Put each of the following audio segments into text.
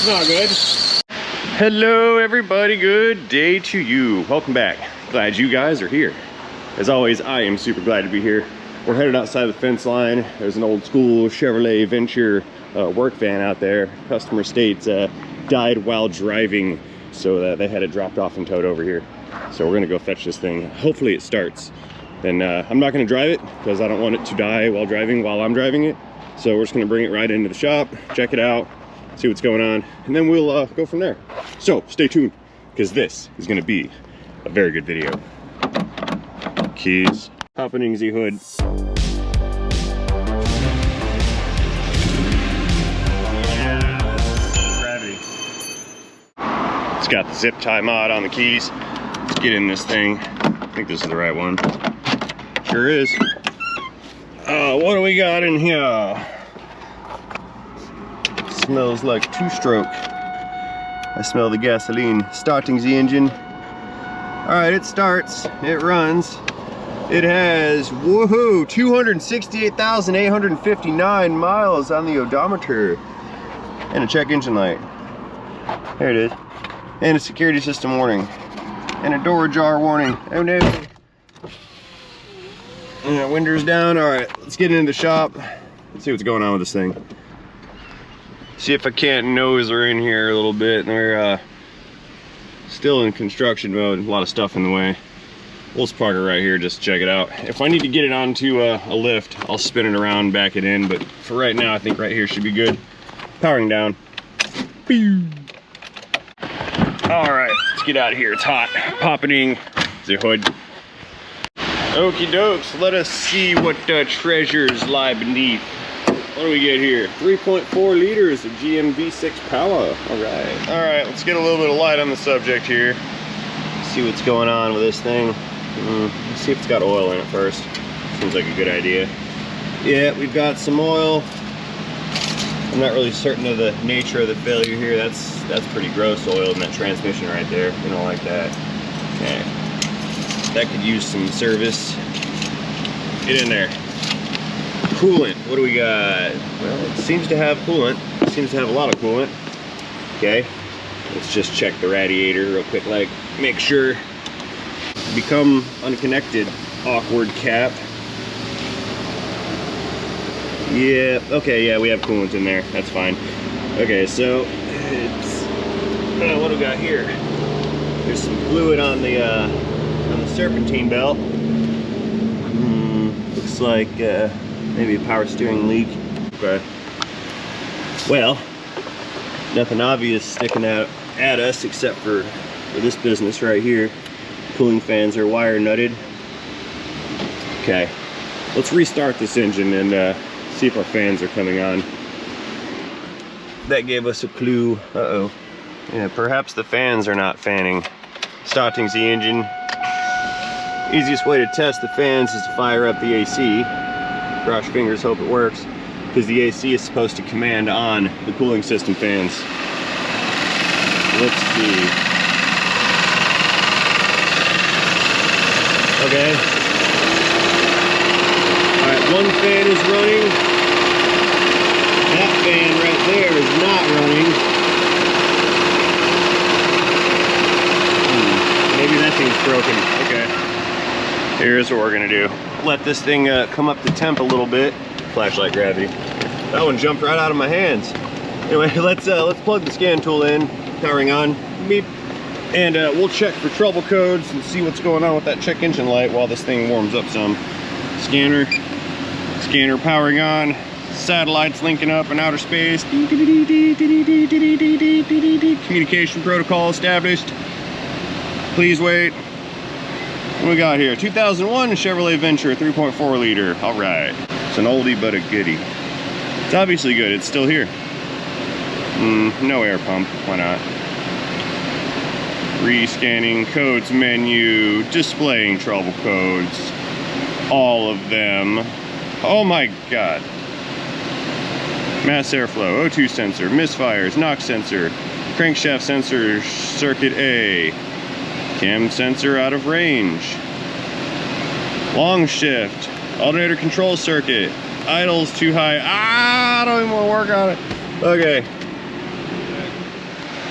That's not good. Hello everybody, good day to you. Welcome back. Glad you guys are here. As always, I am super glad to be here. We're headed outside the fence line. There's an old school Chevrolet Venture work van out there. Customer states died while driving, so they had it dropped off and towed over here. So we're gonna go fetch this thing. Hopefully it starts. And I'm not gonna drive it because I don't want it to die while I'm driving it. So we're just gonna bring it right into the shop, check it out, see what's going on, and then we'll go from there. So stay tuned, because this is gonna be a very good video. Keys, popping the hood. Gravity. It's got the zip tie mod on the keys. Let's get in this thing. I think this is the right one. Sure is. What do we got in here? Smells like two-stroke. I smell the gasoline. Starting the engine. Alright, it starts. It runs. It has, woohoo, 268,859 miles on the odometer. And a check engine light. There it is. And a security system warning. And a door jar warning. Oh no. And windows down. Alright, let's get into the shop. Let's see what's going on with this thing. See if I can't nose her in here a little bit. They're still in construction mode. A lot of stuff in the way. We'll just park it right here just to check it out. If I need to get it onto a lift, I'll spin it around, back it in. But for right now, I think right here should be good. Powering down. Alright, let's get out of here. It's hot. Popping the hood. Okie dokes, let us see what treasures lie beneath. What do we get here? 3.4 liters of GM V6 power. Alright, let's get a little bit of light on the subject here. See what's going on with this thing. Let's see if it's got oil in it first. Seems like a good idea. Yeah, we've got some oil. I'm not really certain of the nature of the failure here. That's pretty gross oil in that transmission right there. We don't like that. Okay. That could use some service. Get in there. Coolant, what do we got? Well, it seems to have coolant. It seems to have a lot of coolant. Okay, let's just check the radiator real quick, like make sure. Become unconnected, awkward cap. Yeah, okay, yeah, we have coolant in there. That's fine. Okay, so it's what do we got here? There's some fluid on the serpentine belt. Looks like maybe a power steering leak. Okay. Well, nothing obvious sticking out at us except for this business right here. Cooling fans are wire nutted. Okay, let's restart this engine and see if our fans are coming on. That gave us a clue. Uh-oh. Yeah, perhaps the fans are not fanning. Starting the engine. Easiest way to test the fans is to fire up the AC. Cross your fingers, hope it works, because the AC is supposed to command on the cooling system fans. Let's see. Okay. Alright, one fan is running. That fan right there is not running. Maybe that thing's broken. Okay. Here's what we're gonna do. Let this thing come up to temp a little bit. Flashlight gravity. That one jumped right out of my hands. Anyway, let's plug the scan tool in. Powering on. Beep. And we'll check for trouble codes and see what's going on with that check engine light while this thing warms up some. Scanner powering on. Satellites linking up in outer space. Communication protocol established. Please wait. What we got here? 2001 Chevrolet Venture 3.4 liter. All right. It's an oldie but a goodie. It's obviously good. It's still here. No air pump. Why not? Rescanning codes menu. Displaying trouble codes. All of them. Oh my god. Mass airflow. O2 sensor. Misfires. NOx sensor. Crankshaft sensor. Circuit A. Cam sensor out of range. Long shift. Alternator control circuit. Idle's too high. I don't even want to work on it. Okay.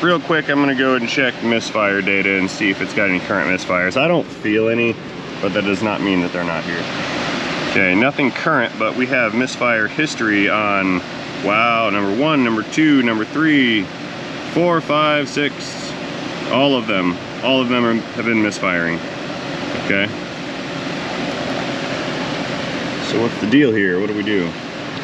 real quick, I'm gonna go and check misfire data and see if it's got any current misfires. I don't feel any, but that does not mean that they're not here. Okay, nothing current, but we have misfire history on, wow, number 1, number 2, number 3, 4, 5, 6, all of them. All of them have been misfiring. Okay. So what's the deal here? What do we do?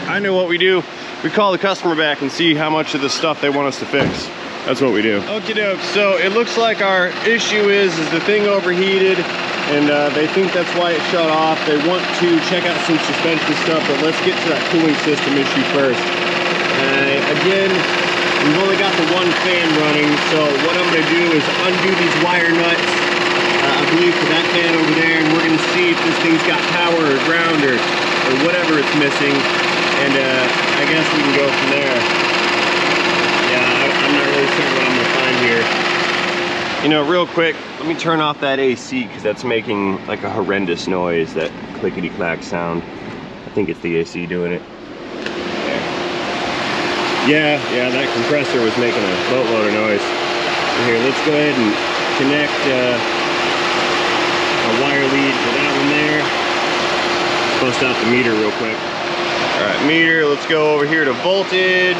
I know what we do. We call the customer back and see how much of the stuff they want us to fix. That's what we do. Okie doke. So it looks like our issue is the thing overheated, and they think that's why it shut off. They want to check out some suspension stuff, but let's get to that cooling system issue first. Again, we've only got the one fan running, so what I'm going to do is undo these wire nuts, I believe for that fan over there, and we're going to see if this thing's got power or ground or whatever it's missing, and I guess we can go from there. Yeah, I'm not really sure what I'm going to find here. You know, real quick, let me turn off that AC because that's making like a horrendous noise, that clickety-clack sound. I think it's the AC doing it. Yeah, that compressor was making a boatload of noise. Here, let's go ahead and connect a wire lead to that one there. Bust out the meter real quick. All right, meter, let's go over here to voltage.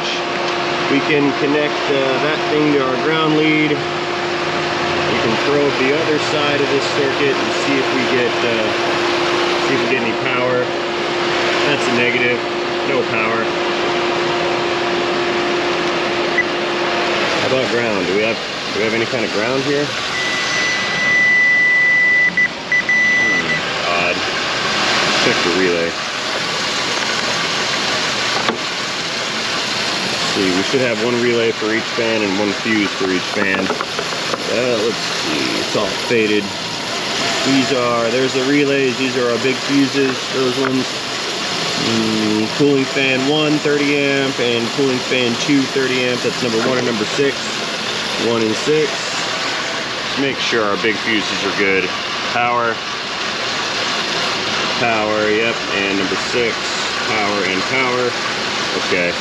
We can connect that thing to our ground lead. We can probe the other side of this circuit and see if we get any power. That's a negative, no power. How about ground? Do we have any kind of ground here? Odd. Check the relay. Let's see, we should have one relay for each fan and one fuse for each fan. Let's see, it's all faded. There's the relays, these are our big fuses, those ones. Cooling fan 1, 30 amp, and cooling fan 2, 30 amp. That's number 1 and number 6. 1 and 6. Just make sure our big fuses are good. Power, yep, and number 6, power and power. Okay.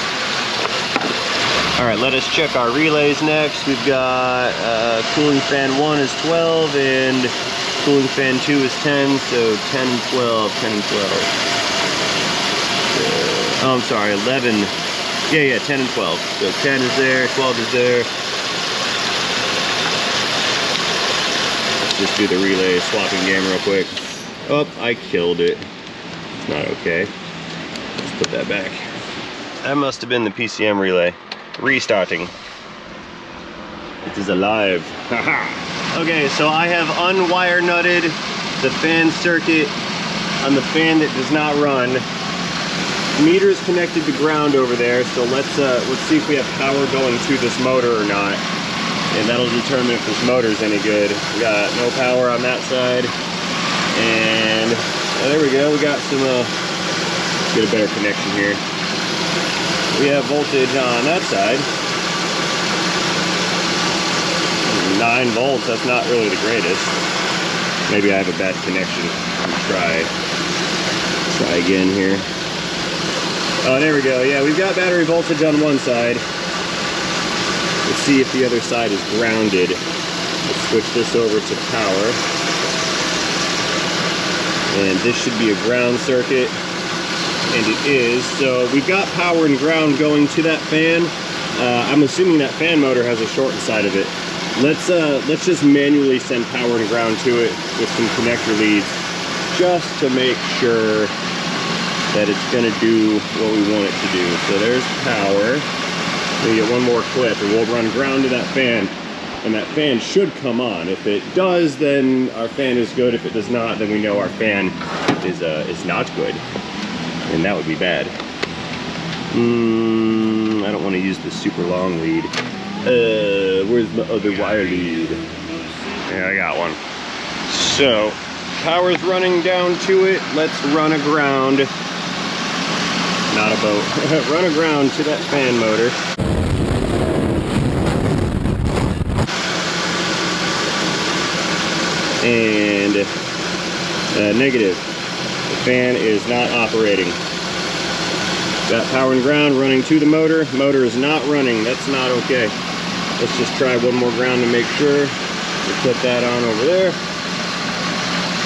All right, let us check our relays next. We've got cooling fan 1 is 12 and cooling fan 2 is 10, so 10 and 12, 10 and 12. Oh, I'm sorry, 11. Yeah, 10 and 12. So 10 is there, 12 is there. Let's just do the relay swapping game real quick. Oh, I killed it. It's not okay. Let's put that back. That must have been the PCM relay. Restarting. It is alive. Haha. Okay, so I have unwire nutted the fan circuit on the fan that does not run. Meter is connected to ground over there, so let's see if we have power going to this motor or not, and that'll determine if this motor is any good. We got no power on that side, and there we go. We got some. Let's get a better connection here. We have voltage on that side. 9 volts. That's not really the greatest. Maybe I have a bad connection. Try again here. Oh, there we go. Yeah, we've got battery voltage on one side. Let's see if the other side is grounded. Let's switch this over to power. And this should be a ground circuit. And it is. So we've got power and ground going to that fan. I'm assuming that fan motor has a short inside of it. Let's just manually send power and ground to it with some connector leads, just to make sure that it's going to do what we want it to do. So there's power. We get one more clip and we'll run ground to that fan, and that fan should come on. If it does, then our fan is good. If it does not, then we know our fan is not good, and that would be bad. I don't want to use the super long lead. Where's my other wire lead? Yeah, I got one. So power's running down to it. Let's run a ground. Not a boat. Run a ground to that fan motor. And negative. The fan is not operating. Got power and ground running to the motor. Motor is not running. That's not okay. Let's just try one more ground to make sure. We'll put that on over there.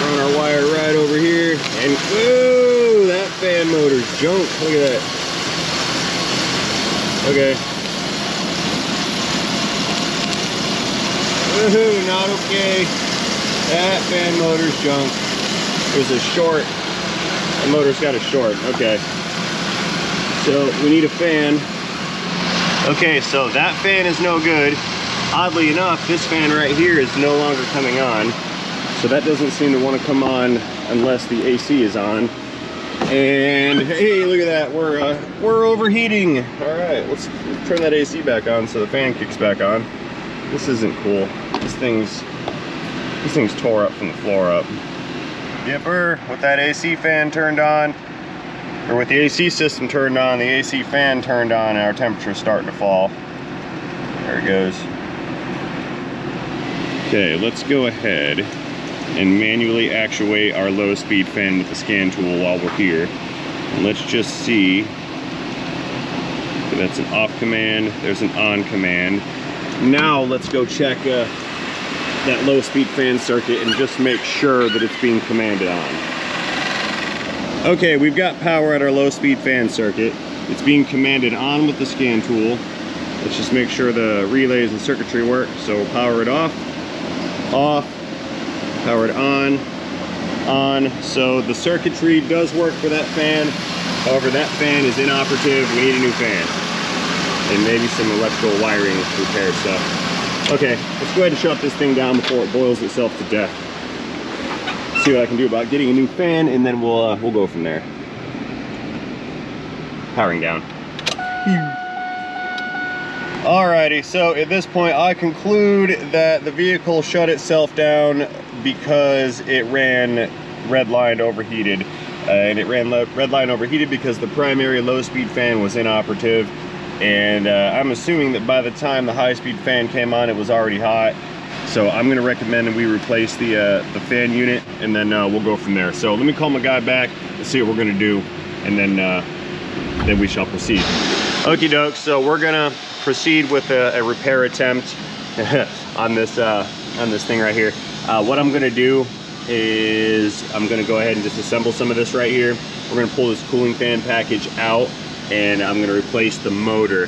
Run our wire right over here. And whoa, that fan motor's junk. Look at that. Okay. Woohoo, not okay. That fan motor's junk. There's a short. The motor's got a short. Okay. So we need a fan. Okay, so that fan is no good. Oddly enough, this fan right here is no longer coming on. So that doesn't seem to want to come on unless the AC is on. And hey, look at that, we're overheating. All right, let's turn that AC back on so the fan kicks back on. This isn't cool. This thing's tore up from the floor up. Yipper, with that AC fan turned on, or with the AC system turned on, the AC fan turned on, and our temperature's starting to fall. There it goes. Okay, let's go ahead and manually actuate our low speed fan with the scan tool while we're here. And let's just see. Okay, that's an off command, there's an on command. Now let's go check that low speed fan circuit and just make sure that it's being commanded on. Okay, we've got power at our low speed fan circuit. It's being commanded on with the scan tool. Let's just make sure the relays and circuitry work. So we'll power it off, power it on. So the circuitry does work for that fan. However, that fan is inoperative. We need a new fan. And maybe some electrical wiring repair stuff. Okay, let's go ahead and shut this thing down before it boils itself to death. See what I can do about getting a new fan, and then we'll go from there. Powering down. Alrighty, so at this point I conclude that the vehicle shut itself down because it ran redlined overheated. And it ran redline overheated because the primary low-speed fan was inoperative. And I'm assuming that by the time the high-speed fan came on, it was already hot. So I'm going to recommend that we replace the fan unit, and then we'll go from there. So let me call my guy back and see what we're going to do, and then we shall proceed. Okie doke. So we're going to proceed with a repair attempt on this thing right here. What I'm going to do is I'm going to go ahead and disassemble some of this right here. We're going to pull this cooling fan package out, and I'm going to replace the motor.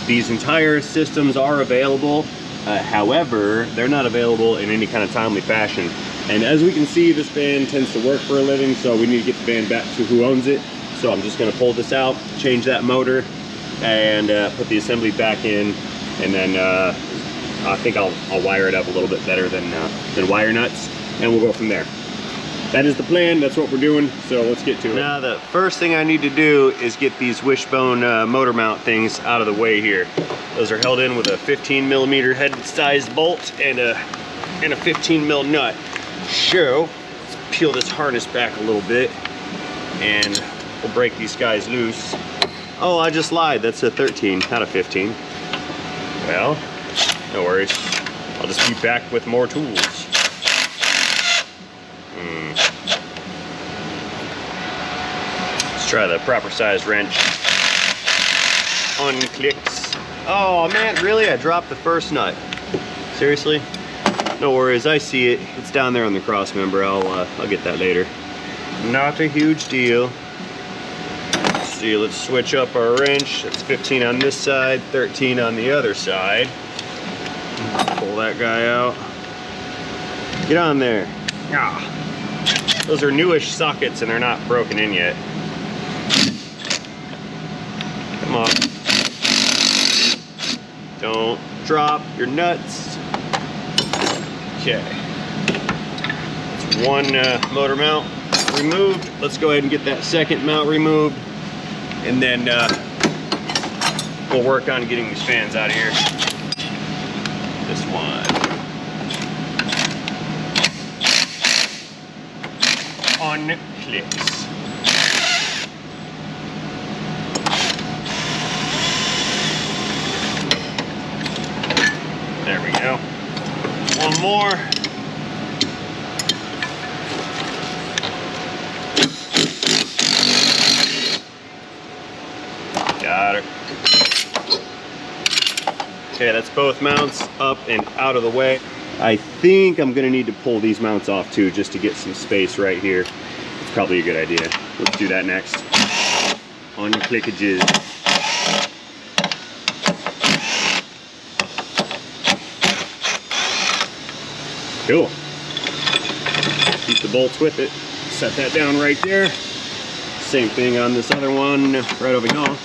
These entire systems are available, however, they're not available in any kind of timely fashion. And as we can see, this van tends to work for a living, so we need to get the van back to who owns it. So I'm just going to pull this out, change that motor, and put the assembly back in, and then I think I'll wire it up a little bit better than wire nuts, and we'll go from there. That is the plan, that's what we're doing, so let's get to it. Now the first thing I need to do is get these wishbone motor mount things out of the way here. Those are held in with a 15mm head sized bolt and a 15mm nut. So let's peel this harness back a little bit and we'll break these guys loose. Oh, I just lied, that's a 13, not a 15. Well, no worries. I'll just be back with more tools. Let's try the proper size wrench. Unclicks. Oh man, really? I dropped the first nut. Seriously? No worries, I see it. It's down there on the cross member. I'll get that later. Not a huge deal. Let's see, let's switch up our wrench. That's 15 on this side, 13 on the other side. Pull that guy out. Get on there. Ah. Those are newish sockets and they're not broken in yet. Come on. Don't drop your nuts. Okay. That's one motor mount removed. Let's go ahead and get that second mount removed. And then we'll work on getting these fans out of here. This one. Unclicks. There we go. One more. Got her. Okay, that's both mounts up and out of the way. I think I'm gonna need to pull these mounts off too, just to get some space right here. It's probably a good idea. Let's do that next. Unclickages. Cool. Keep the bolts with it. Set that down right there. Same thing on this other one, right over here.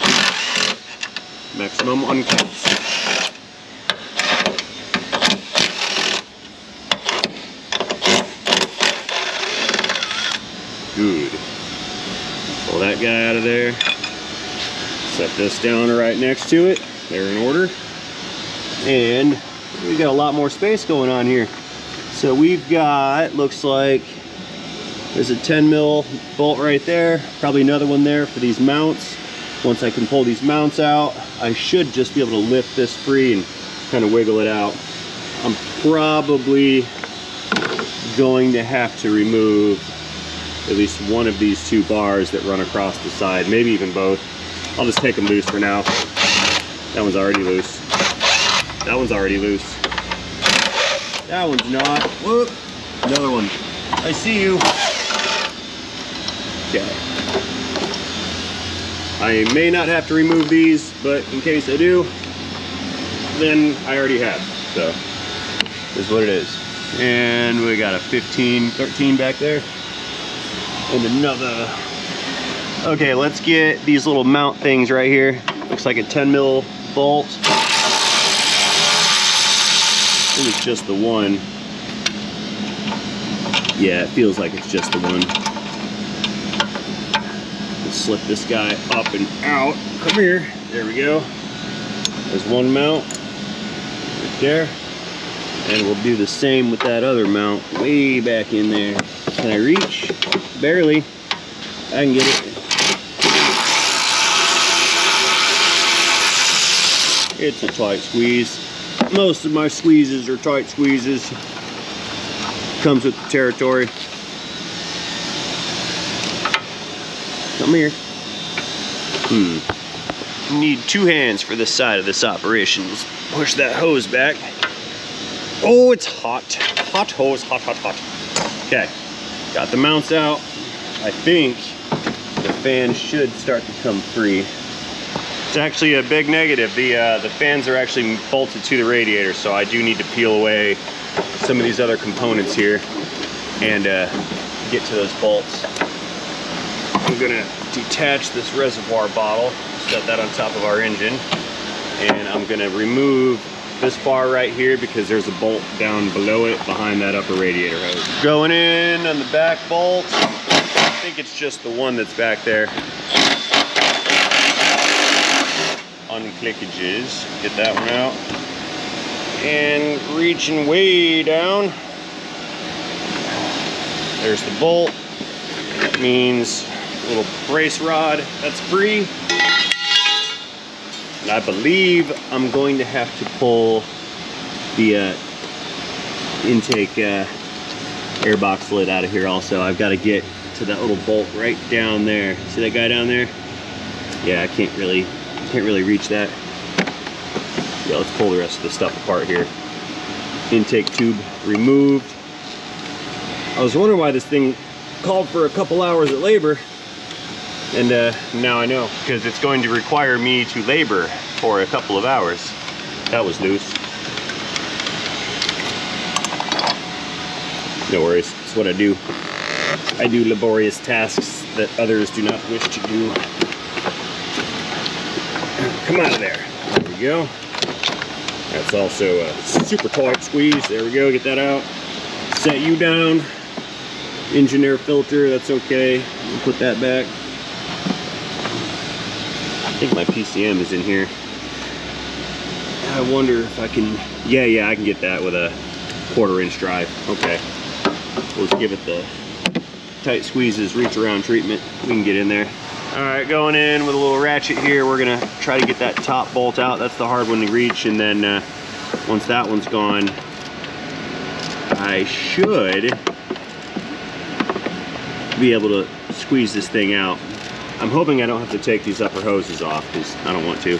Maximum unclicks. Good. Pull that guy out of there. Set this down right next to it. They're in order. And we got a lot more space going on here. So we've got, looks like there's a 10 mil bolt right there. Probably another one there for these mounts. Once I can pull these mounts out, I should just be able to lift this free and kind of wiggle it out. I'm probably going to have to remove at least one of these two bars that run across the side, maybe even both. I'll just take them loose for now. That one's already loose. That one's already loose. That one's not. Whoop. Another one. I see you. Okay. I may not have to remove these, but in case I do, then I already have. So, this is what it is. And we got a 15, 13 back there. And another. Okay, let's get these little mount things right here. Looks like a 10 mil bolt. I think it's just the one. Yeah, it feels like it's just the one. Let's slip this guy up and out. Come here. There we go. There's one mount right there. And we'll do the same with that other mount way back in there. Can I reach? Barely. I can get it. It's a tight squeeze. Most of my squeezes are tight squeezes. Comes with the territory. Come here. Need two hands for this side of this operation. Let's push that hose back. Oh, it's hot. Hot hose, hot, hot, hot. Okay, got the mounts out. I think the fan should start to come free. It's actually a big negative. The fans are actually bolted to the radiator, so I do need to peel away some of these other components here and get to those bolts. I'm gonna detach this reservoir bottle, set that on top of our engine, and I'm gonna remove this bar right here because there's a bolt down below it behind that upper radiator hose. Going in on the back bolt. I think it's just the one that's back there. Unclickages. Get that one out. And reaching way down. There's the bolt. That means a little brace rod that's free. And I believe I'm going to have to pull the intake airbox lid out of here also. I've got to get to that little bolt right down there. See that guy down there? Yeah, I can't really reach that. Yeah, let's pull the rest of the stuff apart here. Intake tube removed. I was wondering why this thing called for a couple hours of labor, and now I know, because it's going to require me to labor for a couple of hours. That was loose. No worries, it's what I do. I do laborious tasks that others do not wish to do. Come out of there. There we go. That's also a super tight squeeze. There we go, get that out. Set you down. Engine air filter, that's okay. We'll put that back. I think my PCM is in here. I wonder if I can, yeah, I can get that with a 1/4 inch drive. Okay. We'll just give it the tight squeezes, reach around treatment. We can get in there. All right, going in with a little ratchet here. We're gonna try to get that top bolt out. That's the hard one to reach, and then once that one's gone, I should be able to squeeze this thing out. I'm hoping I don't have to take these upper hoses off because I don't want to,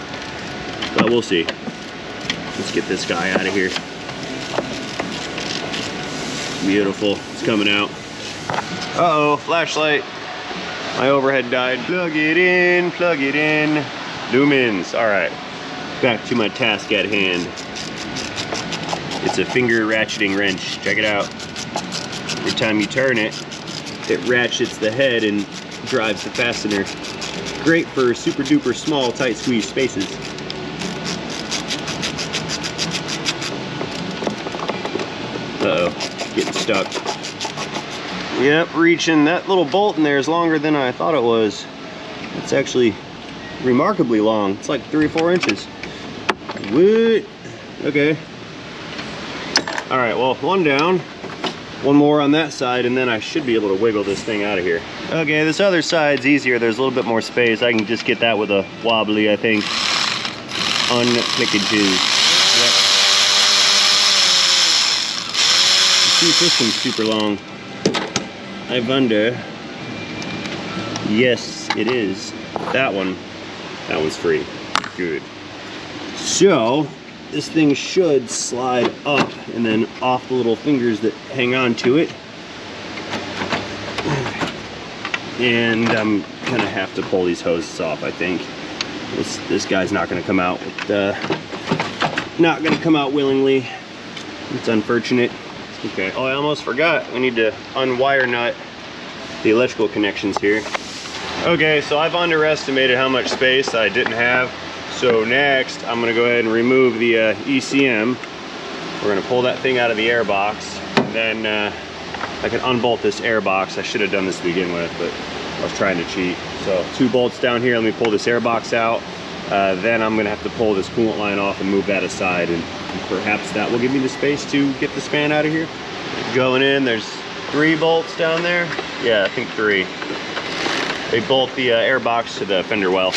but we'll see. Let's get this guy out of here. Beautiful, it's coming out. Uh-oh, flashlight. My overhead died. Plug it in, plug it in. Lumens, all right. Back to my task at hand. It's a finger ratcheting wrench, check it out. Every time you turn it, it ratchets the head and drives the fastener. Great for super duper small, tight squeeze spaces. Uh-oh, getting stuck. Yep, reaching. That little bolt in there is longer than I thought it was. It's actually remarkably long. It's like 3 or 4 inches. What? Okay. All right, well, one down. One more on that side, and then I should be able to wiggle this thing out of here. Okay, this other side's easier. There's a little bit more space. I can just get that with a wobbly, I think. Unclickages. Yep. See if this one's super long. I wonder. Yes, it is. That one's free. Good. So, this thing should slide up and then off the little fingers that hang on to it. And I'm gonna have to pull these hoses off, I think. This guy's not gonna come out with, not gonna come out willingly. It's unfortunate. Okay. Oh, I almost forgot. We need to unwire nut the electrical connections here. Okay, so I've underestimated how much space I didn't have. So next, I'm gonna go ahead and remove the ECM. We're gonna pull that thing out of the air box. And then I can unbolt this air box. I should have done this to begin with, but I was trying to cheat. So 2 bolts down here, let me pull this air box out. Then I'm gonna have to pull this coolant line off and move that aside, and perhaps that will give me the space to get the span out of here. Going in, there's 3 bolts down there. Yeah, I think 3. They bolt the air box to the fender well.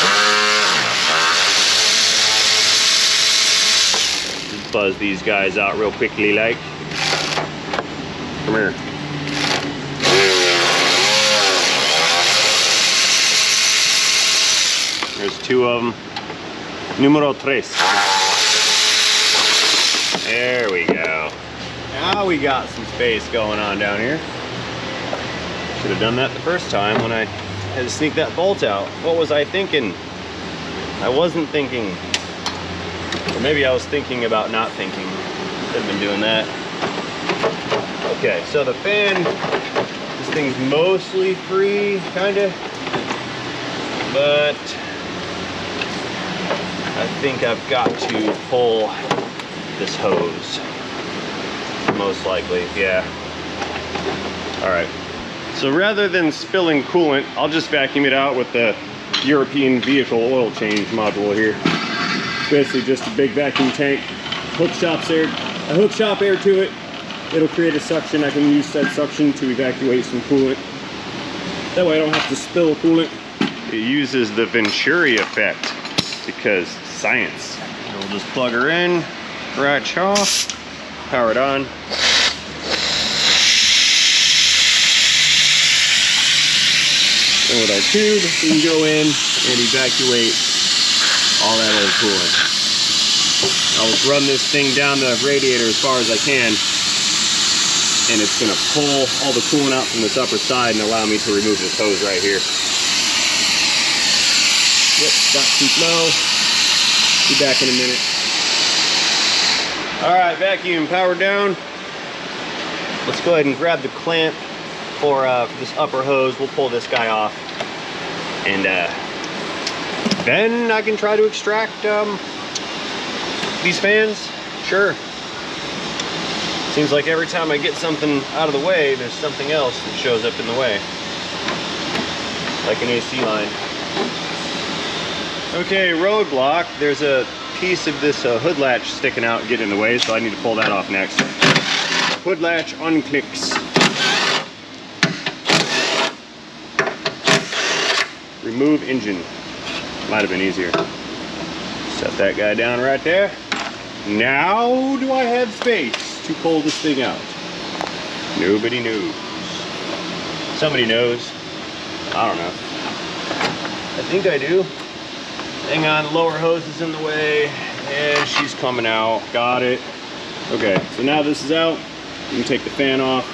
Just buzz these guys out real quickly like. Come here. There's 2 of them. Numero 3. There we go. Now we got some space going on down here. Should have done that the first time when I had to sneak that bolt out. What was I thinking? I wasn't thinking. Or maybe I was thinking about not thinking. Should have been doing that. Okay, so the fan, this thing's mostly free, kinda. But I think I've got to pull this hose. Most likely, yeah. All right. So rather than spilling coolant, I'll just vacuum it out with the European vehicle oil change module here. It's basically just a big vacuum tank. Hook shop air to it. It'll create a suction. I can use said suction to evacuate some coolant. That way I don't have to spill coolant. It uses the Venturi effect because science. And we'll just plug her in, right off, power it on. And with our tube, we can go in and evacuate all that old coolant. I'll just run this thing down the radiator as far as I can, and it's gonna pull all the coolant out from this upper side and allow me to remove this hose right here. Yep, got too slow. Be back in a minute. All right, vacuum powered down. Let's go ahead and grab the clamp for this upper hose. We'll pull this guy off, and then I can try to extract these fans. Sure. Seems like every time I get something out of the way, there's something else that shows up in the way, like an AC line. Okay, roadblock. There's a piece of this hood latch sticking out and getting in the way, so I need to pull that off next. Hood latch unclicks. Remove engine. Might have been easier. Set that guy down right there. Now do I have space to pull this thing out? Nobody knows. Somebody knows. I don't know. I think I do. Hang on, lower hose is in the way. And she's coming out. Got it. Okay, so now this is out. You can take the fan off,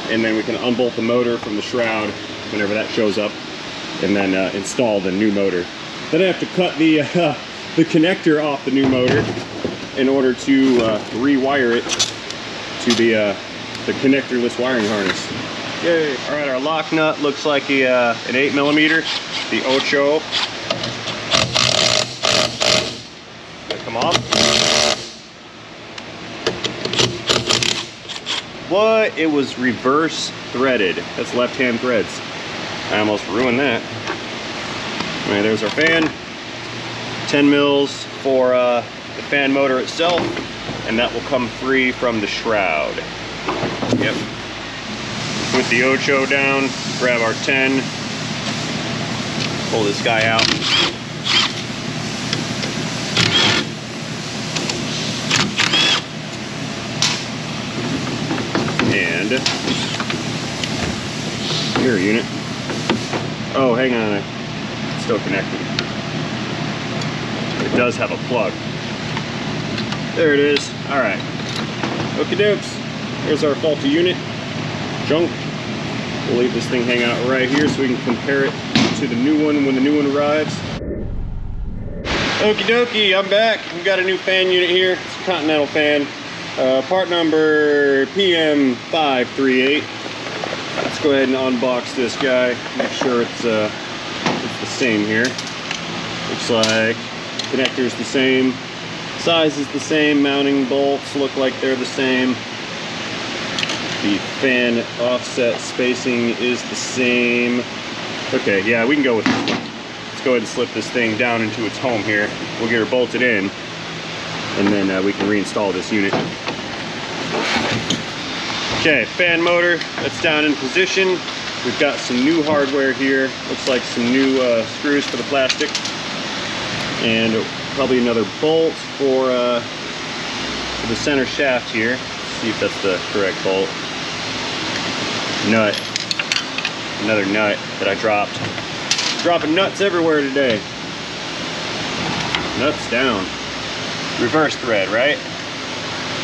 and then we can unbolt the motor from the shroud whenever that shows up, and then install the new motor. Then I have to cut the connector off the new motor in order to rewire it to the connectorless wiring harness. Yay! All right, our lock nut looks like an 8mm, the Ocho. Come on. What? It was reverse threaded. That's left-hand threads. I almost ruined that. All right, there's our fan. 10 mils for the fan motor itself, and that will come free from the shroud. Yep. Put the Ocho down, grab our 10, pull this guy out. And mirror unit. Oh, hang on, it's still connected. It does have a plug. There it is. All right. Okie dokes. Here's our faulty unit. Junk. We'll leave this thing hang out right here so we can compare it to the new one when the new one arrives. Okie dokie, I'm back. We've got a new fan unit here. It's a Continental fan. Part number PM538. Let's go ahead and unbox this guy. Make sure it's the same here. Looks like connector's the same. Size is the same. Mounting bolts look like they're the same. The fan offset spacing is the same. Okay, yeah, we can go with this one. Let's go ahead and slip this thing down into its home here. We'll get her bolted in, and then we can reinstall this unit. Okay, fan motor, that's down in position. We've got some new hardware here. Looks like some new screws for the plastic. And probably another bolt for the center shaft here. Let's see if that's the correct bolt. Nut. Another nut that I dropped. Dropping nuts everywhere today. Nuts down. Reverse thread, right?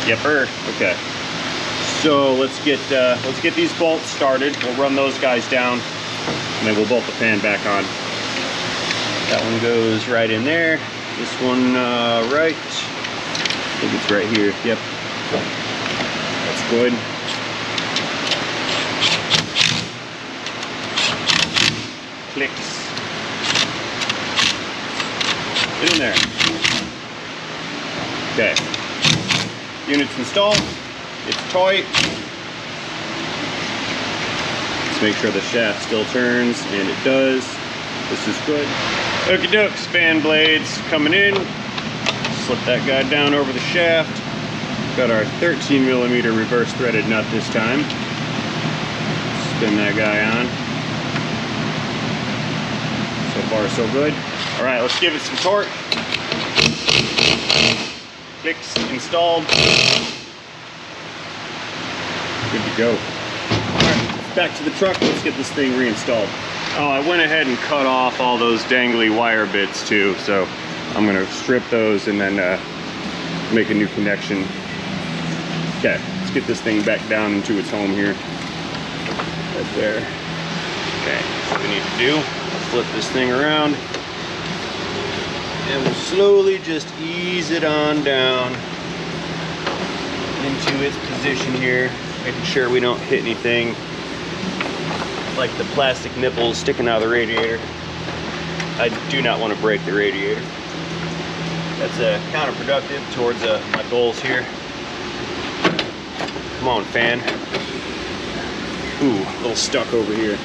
Yepper. Okay. So let's get these bolts started. We'll run those guys down, and then we'll bolt the fan back on. That one goes right in there. This one right. I think it's right here. Yep. That's good. Clicks. Get in there. Okay. Unit's installed. It's tight. Let's make sure the shaft still turns, and it does. This is good. Okie dokes, fan blades coming in. Slip that guy down over the shaft. Got our 13mm reverse threaded nut this time. Spin that guy on. So far, so good. All right, let's give it some torque. Clicks installed. Good to go. All right, back to the truck. Let's get this thing reinstalled. Oh, I went ahead and cut off all those dangly wire bits too, so I'm gonna strip those and then make a new connection. Okay, let's get this thing back down into its home here. Right there. Okay, so what we need to do, flip this thing around, and we'll slowly just ease it on down into its position here, making sure we don't hit anything like the plastic nipples sticking out of the radiator. I do not want to break the radiator. That's counterproductive towards my goals here. Come on, fan. Ooh, a little stuck over here.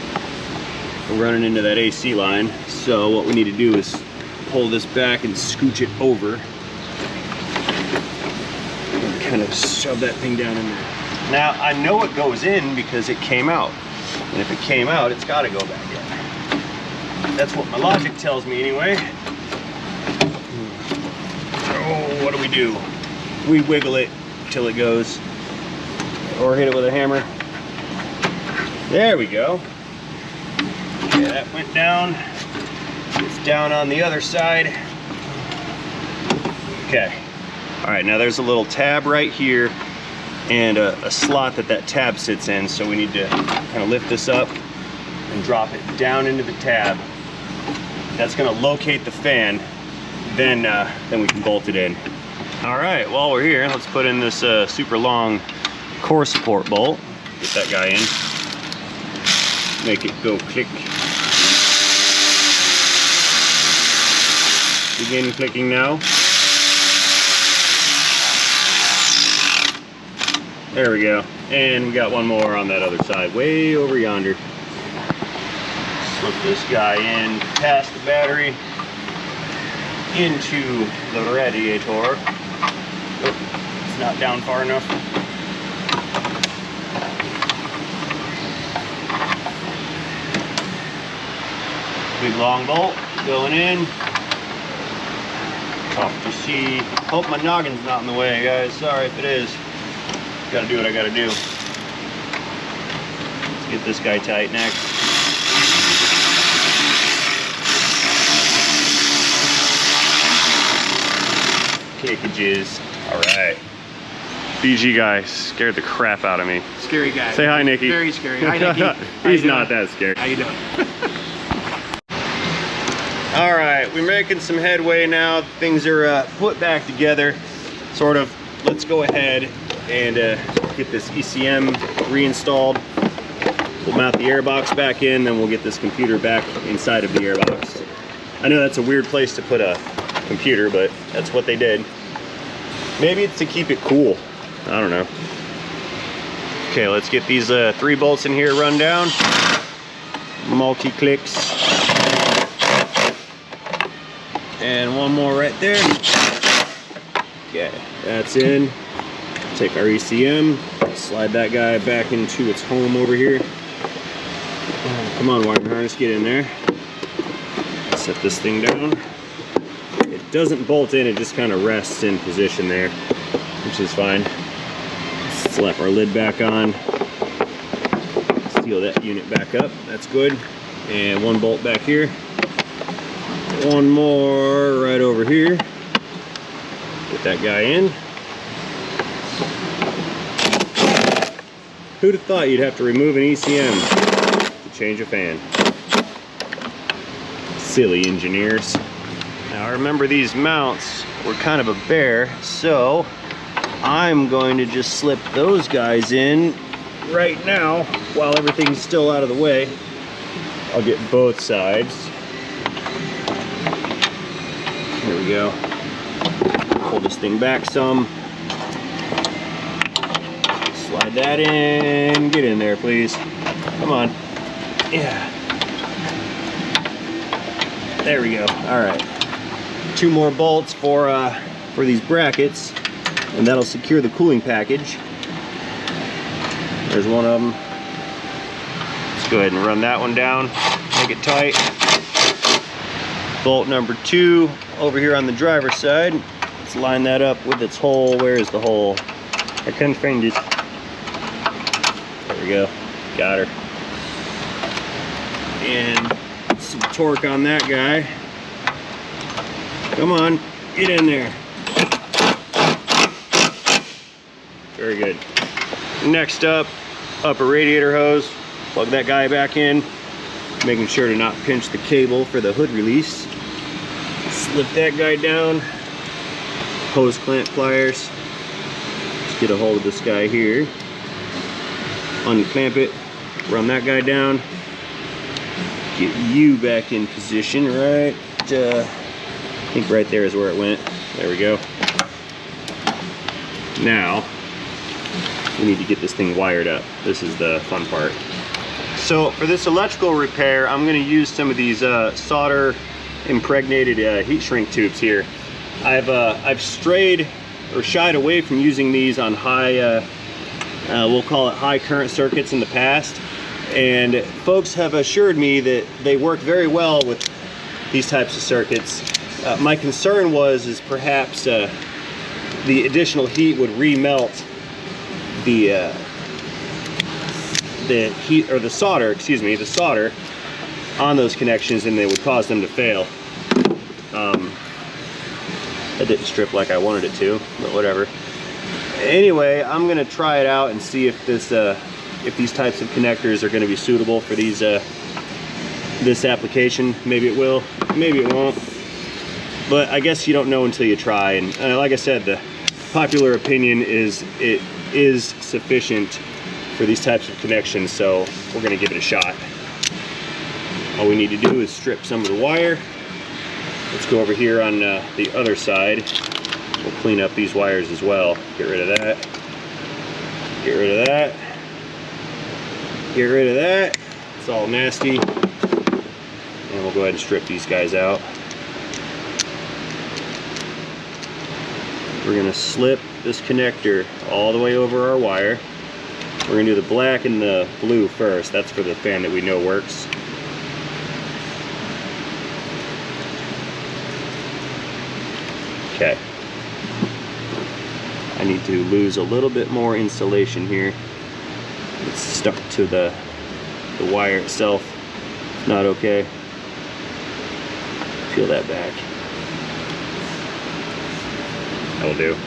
We're running into that AC line, so what we need to do is pull this back and scooch it over and kind of shove that thing down in there. Now, I know it goes in because it came out. And if it came out, it's got to go back in. That's what my logic tells me anyway. Oh, what do? We wiggle it till it goes. Or hit it with a hammer. There we go. Okay, that went down. It's down on the other side. Okay. All right, now there's a little tab right here and a slot that tab sits in, so we need to kind of lift this up and drop it down into the tab. That's gonna locate the fan, then we can bolt it in. All right, while we're here, let's put in this super long core support bolt. Get that guy in. Make it go click. Begin clicking now. There we go. And we got one more on that other side, way over yonder. Slip this guy in past the battery into the radiator. Oh, it's not down far enough. Big long bolt going in. Tough to see. Hope my noggin's not in the way, guys. Sorry if it is. Gotta do what I gotta do. Let's get this guy tight next. Kickages. Alright. BG guy scared the crap out of me. Scary guy. Say hi, Nikki. Very scary. Hi, Nikki. He's not that scary. How you doing? Alright, we're making some headway now. Things are put back together. Sort of. Let's go ahead and get this ECM reinstalled. We'll mount the airbox back in, then we'll get this computer back inside of the airbox. I know that's a weird place to put a computer, but that's what they did. Maybe it's to keep it cool. I don't know. Okay, let's get these 3 bolts in here run down. Multi-clicks. And one more right there. Okay, that's in. Take our ECM, slide that guy back into its home over here. Come on, wiring harness, get in there. Set this thing down. It doesn't bolt in, it just kind of rests in position there, which is fine. Slap our lid back on. Seal that unit back up, that's good. And one bolt back here. One more right over here. Get that guy in. Who'd have thought you'd have to remove an ECM to change a fan? Silly engineers. Now I remember these mounts were kind of a bear, so I'm going to just slip those guys in right now while everything's still out of the way. I'll get both sides. Here we go. Pull this thing back some. Slide that in. Get in there, please. Come on. Yeah. There we go. All right. 2 more bolts for these brackets, and that'll secure the cooling package. There's one of them. Let's go ahead and run that one down. Make it tight. Bolt number 2 over here on the driver's side. Let's line that up with its hole. Where is the hole? I can't find it. There we go. Got her. And some torque on that guy. Come on, get in there. Very good. Next up, upper radiator hose. Plug that guy back in. Making sure to not pinch the cable for the hood release. Slip that guy down. Hose clamp pliers. Let's get a hold of this guy here. Unclamp it. Run that guy down. Get you back in position, right? I think right there is where it went. There we go. Now, we need to get this thing wired up. This is the fun part. So for this electrical repair, I'm gonna use some of these solder impregnated heat shrink tubes here. I've strayed or shied away from using these on high, we'll call it high current circuits in the past. And folks have assured me that they work very well with these types of circuits. My concern is perhaps the additional heat would remelt the heat, or the solder, excuse me, the solder on those connections, and they would cause them to fail. That didn't strip like I wanted it to, but whatever. Anyway, I'm gonna try it out and see if this, if these types of connectors are gonna be suitable for these, this application. Maybe it will, maybe it won't. But I guess you don't know until you try. And like I said, the popular opinion is it is sufficient for these types of connections, so we're gonna give it a shot. All we need to do is strip some of the wire. Let's go over here on the other side. We'll clean up these wires as well. Get rid of that. Get rid of that. Get rid of that. It's all nasty. And we'll go ahead and strip these guys out. We're gonna slip this connector all the way over our wire. We're gonna do the black and the blue first. That's for the fan that we know works. Okay. I need to lose a little bit more insulation here. It's stuck to the wire itself. Not okay. Peel that back. That'll do.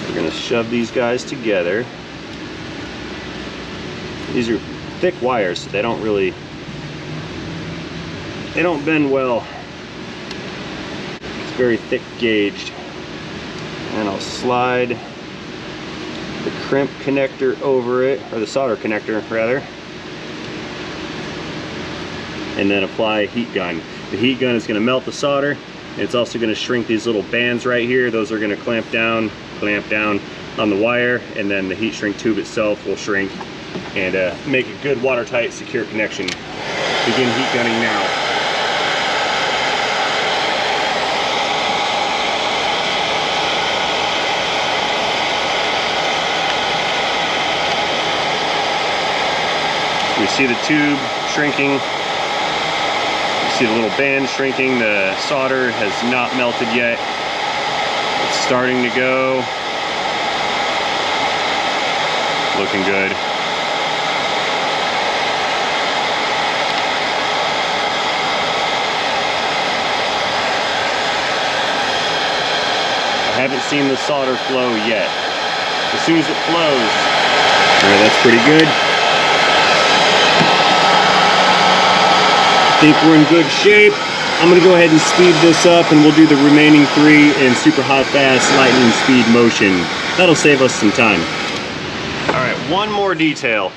We're gonna shove these guys together. These are thick wires, so they don't bend well. It's very thick gauged. And I'll slide the crimp connector over it, or the solder connector rather, and then apply a heat gun. The heat gun is going to melt the solder. It's also going to shrink these little bands right here. Those are going to clamp down on the wire, and then the heat shrink tube itself will shrink and make a good watertight, secure connection. Begin heat gunning now. You see the tube shrinking. You see the little band shrinking. The solder has not melted yet. It's starting to go. Looking good. I haven't seen the solder flow yet. As soon as it flows, all right, that's pretty good. I think we're in good shape. I'm gonna go ahead and speed this up, and we'll do the remaining 3 in super hot fast lightning speed motion. That'll save us some time. All right, one more detail.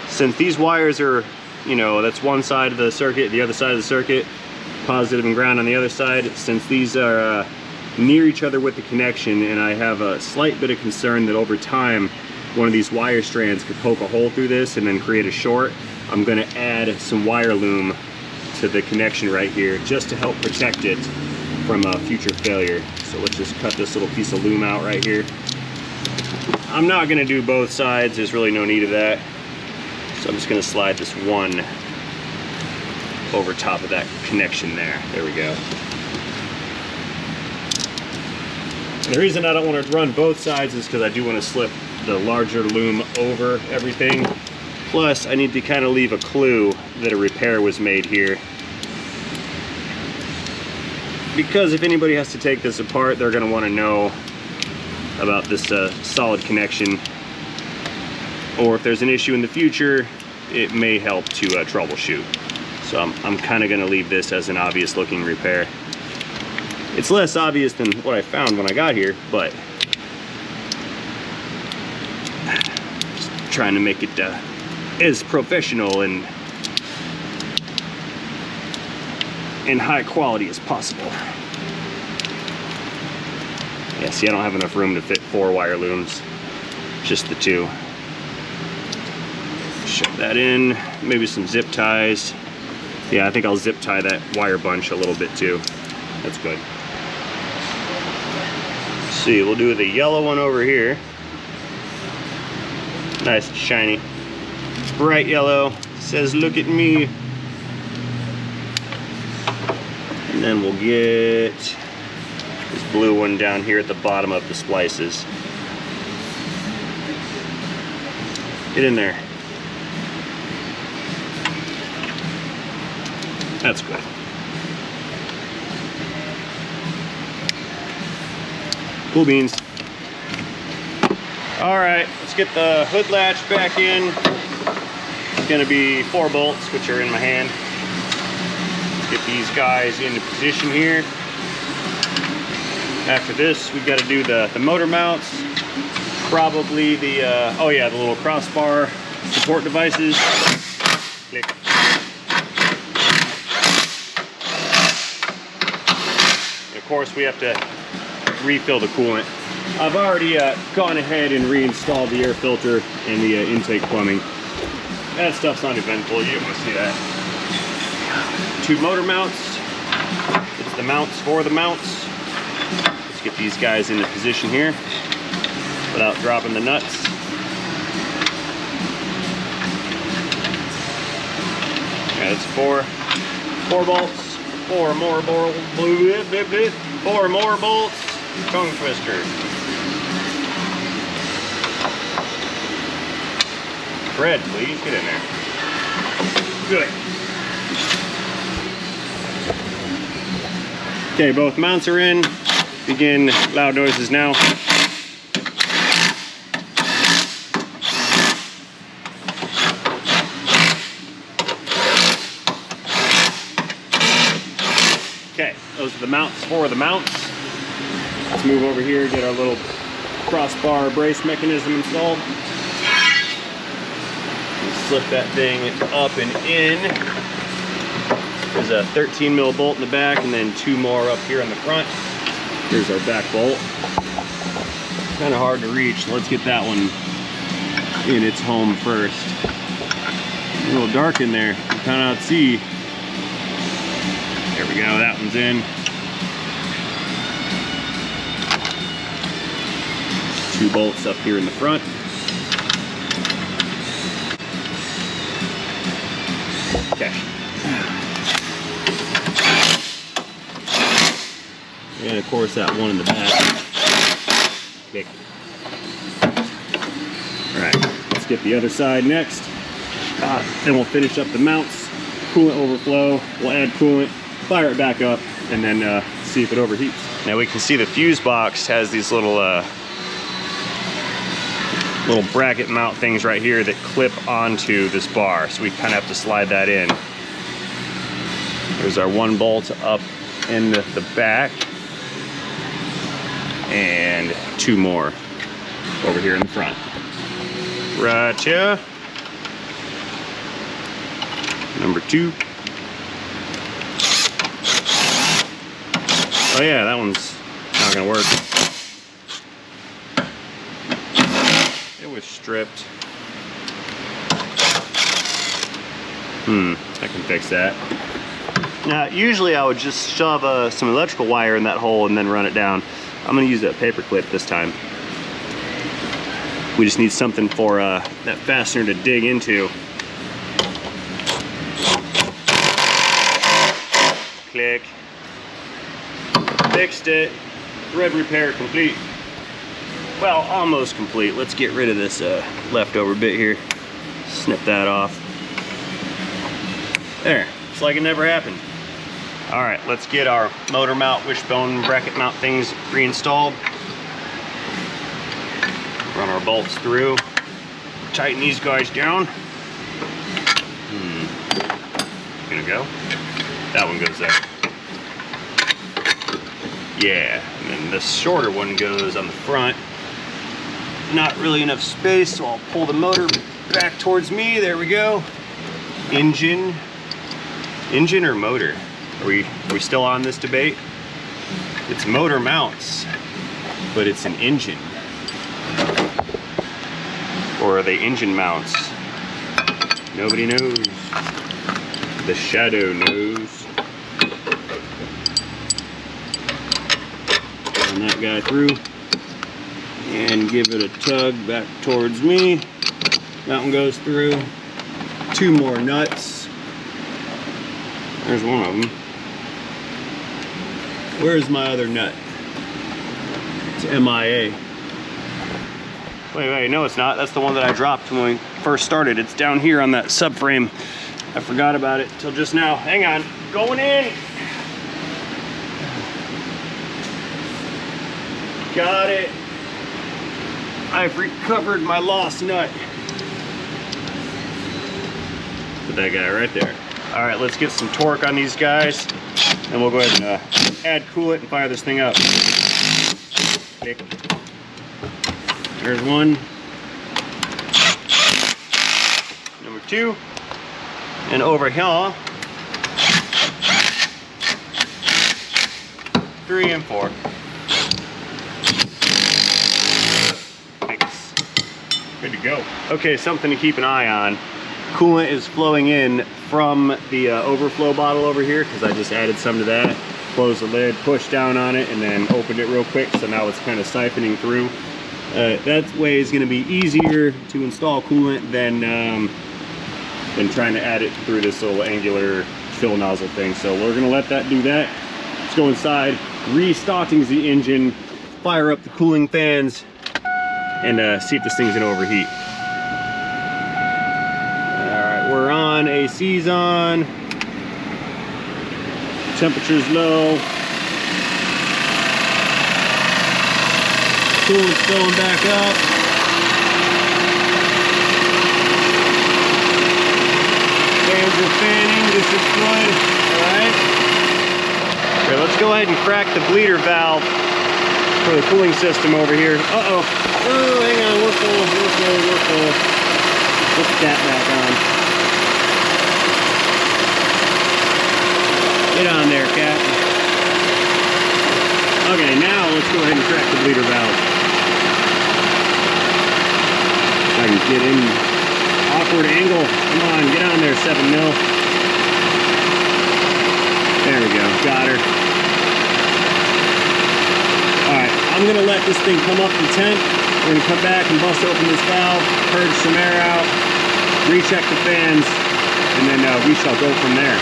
Since these wires are, you know, that's one side of the circuit, the other side of the circuit, positive and ground on the other side, since these are near each other with the connection, and I have a slight bit of concern that over time one of these wire strands could poke a hole through this and then create a short, I'm gonna add some wire loom to the connection right here just to help protect it from a future failure. So let's just cut this little piece of loom out right here. I'm not gonna do both sides, there's really no need of that. So I'm just gonna slide this one over top of that connection there. There we go. And the reason I don't want to run both sides is because I do want to slip the larger loom over everything. Plus, I need to kind of leave a clue that a repair was made here. Because if anybody has to take this apart, they're going to want to know about this solid connection. Or if there's an issue in the future, it may help to troubleshoot. So I'm kind of going to leave this as an obvious looking repair. It's less obvious than what I found when I got here, but just trying to make it as professional and high quality as possible. Yeah, see, I don't have enough room to fit 4 wire looms, just the 2. Shove that in, maybe some zip ties. Yeah, I think I'll zip tie that wire bunch a little bit too. That's good. Let's see, we'll do the yellow one over here. Nice and shiny. Bright yellow. Says, look at me. And then we'll get this blue one down here at the bottom of the splices. Get in there. That's good. Cool beans. All right, let's get the hood latch back in. It's gonna be 4 bolts, which are in my hand. Let's get these guys into position here. After this, we've got to do the motor mounts. Probably the, oh yeah, the little crossbar support devices. Click. And of course, we have to refill the coolant. I've already gone ahead and reinstalled the air filter and the intake plumbing. That stuff's not eventful, you don't want to see that. 2 motor mounts. It's the mounts for the mounts. Let's get these guys into position here without dropping the nuts. Yeah, that's 4 bolts, 4 more bolts, 4 more bolts, tongue twister. Fred, please get in there. Good. Okay, both mounts are in. Begin loud noises now. Okay, those are the mounts for the mounts. Let's move over here and get our little crossbar brace mechanism installed. Slip that thing up and in. There's a 13 mil bolt in the back and then 2 more up here on the front. Here's our back bolt. Kind of hard to reach. Let's get that one in its home first. A little dark in there. You cannot see. There we go. That one's in. 2 bolts up here in the front. Okay. And of course that one in the back. Okay. Alright, let's get the other side next. Then we'll finish up the mounts. Coolant overflow. We'll add coolant, fire it back up, and then see if it overheats. Now we can see the fuse box has these little bracket mount things right here that clip onto this bar, so we kind of have to slide that in. There's our 1 bolt up in the back and 2 more over here in the front. Right here. Number 2. Oh yeah, that one's not gonna work. Was stripped. I can fix that. Now, usually I would just shove some electrical wire in that hole and then run it down. I'm gonna use a paper clip this time. We just need something for that fastener to dig into. Click. Fixed it. Thread repair complete. Well, almost complete. Let's get rid of this leftover bit here. Snip that off. There, it's like it never happened. All right, let's get our motor mount, wishbone bracket mount things reinstalled. Run our bolts through. Tighten these guys down. Gonna go. That one goes there. Yeah, and then the shorter one goes on the front. Not really enough space, so I'll pull the motor back towards me. There we go. Engine or motor? Are we still on this debate? It's motor mounts, but it's an engine. Or are they engine mounts? Nobody knows. The shadow knows. Run that guy through. And give it a tug back towards me. That one goes through. 2 more nuts. There's one of them. Where's my other nut? It's MIA. Wait, no it's not. That's the one that I dropped when we first started. It's down here on that subframe. I forgot about it till just now. Hang on, going in. got it. I've recovered my lost nut. Put that guy right there. All right, let's get some torque on these guys, and we'll go ahead and add coolant and fire this thing up. Click. There's one. Number two. And over here, 3 and 4. Thanks. Good to go. Okay, something to keep an eye on. Coolant is flowing in from the overflow bottle over here because I just added some to that. Closed the lid, pushed down on it, and then opened it real quick, so now it's kind of siphoning through. That way is going to be easier to install coolant than trying to add it through this little angular fill nozzle thing. So we're going to let that do that. Let's go inside, restarting the engine, fire up the cooling fans, and see if this thing's going to overheat. Alright, we're on, AC's on, temperature's low, coolant's filling back up. Fans are fanning, this is good, alright. Okay, let's go ahead and crack the bleeder valve for the cooling system over here. Uh-oh. Oh, hang on, we're full, we're full, we're full. Put the cap back on. Get on there, Cap. Okay, now let's go ahead and crack the bleeder valve. If I can get in awkward angle. Come on, get on there, 7 mil. There we go, got her. Alright, I'm gonna let this thing come up to temp. We're gonna come back and bust open this valve, purge some air out, recheck the fans, and then we shall go from there.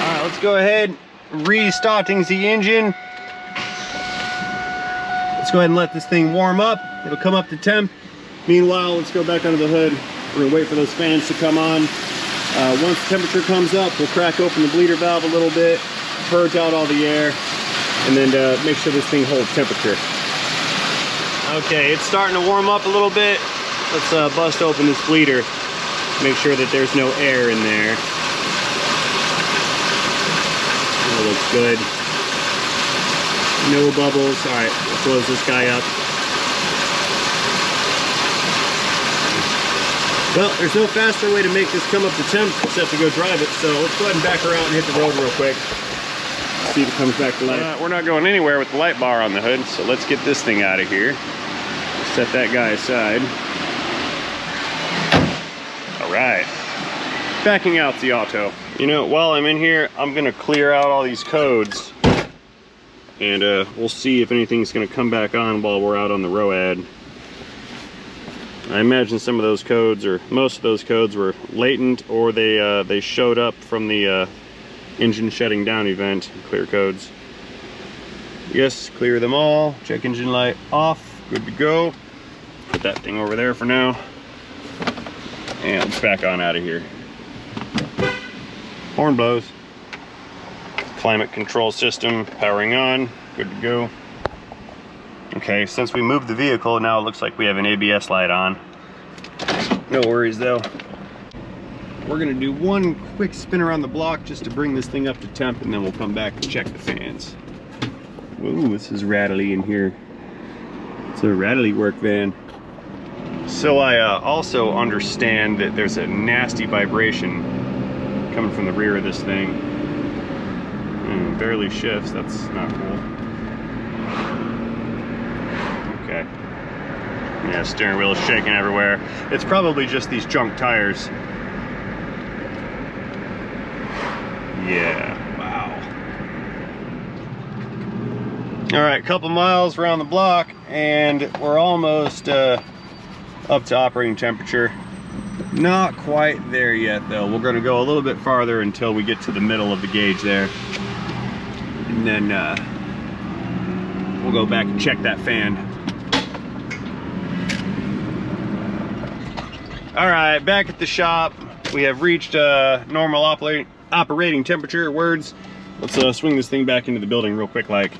Alright, let's go ahead, restarting the engine. Let's go ahead and let this thing warm up. It'll come up to temp. Meanwhile, let's go back under the hood. We're gonna wait for those fans to come on. Once the temperature comes up, we'll crack open the bleeder valve a little bit, purge out all the air, and then make sure this thing holds temperature. Okay, it's starting to warm up a little bit. Let's bust open this bleeder. Make sure that there's no air in there. That looks good. No bubbles. All right, we'll close this guy up. Well, there's no faster way to make this come up to temp except to go drive it, so let's go ahead and back around and hit the road real quick. See if it comes back to life. We're not going anywhere with the light bar on the hood, so let's get this thing out of here. Set that guy aside. All right. Backing out the auto. You know, while I'm in here, I'm gonna clear out all these codes, and we'll see if anything's gonna come back on while we're out on the ROAD. I imagine some of those codes, or most of those codes, were latent, or they showed up from the engine shutting down event. Clear codes. Yes, clear them all. Check engine light off. Good to go. Put that thing over there for now. And let's back on out of here. Horn blows. Climate control system powering on. Good to go. Okay, since we moved the vehicle, now it looks like we have an ABS light on. No worries though. We're gonna do one quick spin around the block just to bring this thing up to temp, and then we'll come back and check the fans. Ooh, this is rattly in here. It's a rattly work van. So I also understand that there's a nasty vibration coming from the rear of this thing. Barely shifts, that's not cool. Okay. Yeah, steering wheel is shaking everywhere. It's probably just these junk tires. Yeah, wow. All right, couple miles around the block, and we're almost up to operating temperature. Not quite there yet though. We're gonna go a little bit farther until we get to the middle of the gauge there. And then we'll go back and check that fan. All right, back at the shop. We have reached normal operating temperature. Words. Let's swing this thing back into the building real quick like.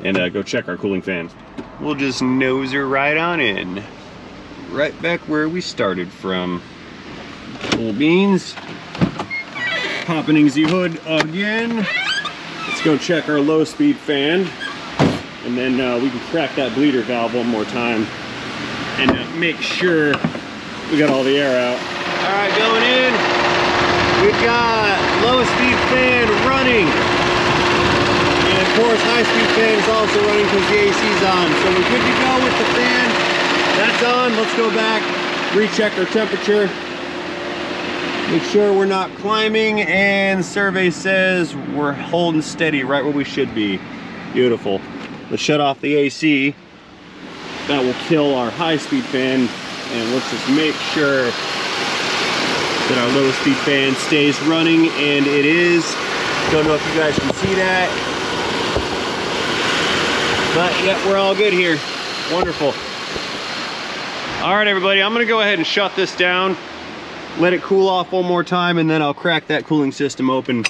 and go check our cooling fans. We'll just nose her right on in. Right back where we started from. Cool beans. Popping the hood again. Let's go check our low speed fan. And then we can crack that bleeder valve one more time. And make sure we got all the air out. All right, going in. We've got low speed fan running. And of course, high speed fan is also running because the AC is on. So we're good to go with the fan. That's on. Let's go back, recheck our temperature. Make sure we're not climbing, and survey says we're holding steady right where we should be. Beautiful. Let's shut off the AC. That will kill our high-speed fan, and let's just make sure that our low-speed fan stays running, and it is. Don't know if you guys can see that, but yeah, we're all good here. Wonderful. All right, everybody, I'm gonna go ahead and shut this down. Let it cool off one more time, and then I'll crack that cooling system open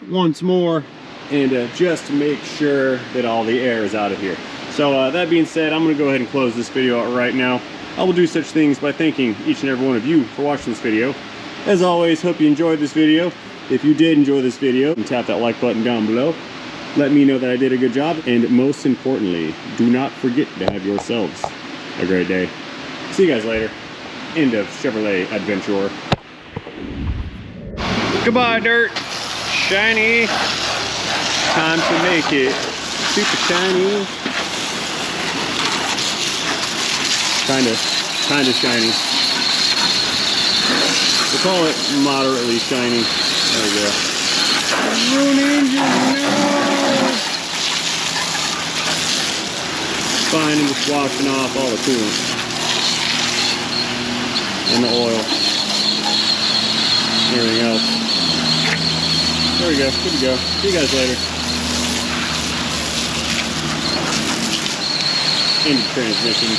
once more, and just to make sure that all the air is out of here. So that being said, I'm going to go ahead and close this video out right now. I will do such things by thanking each and every one of you for watching this video. As always, hope you enjoyed this video. If you did enjoy this video, tap that like button down below. Let me know that I did a good job, and most importantly, do not forget to have yourselves a great day. See you guys later. End of Chevrolet Adventure. Goodbye, dirt. Shiny. Time to make it super shiny. Kinda shiny. We'll call it moderately shiny. There we go. Rune engine, no! Fine, and just washing off all the coolant. And the oil, everything else. There we go, good to go. See you guys later. End of transmission.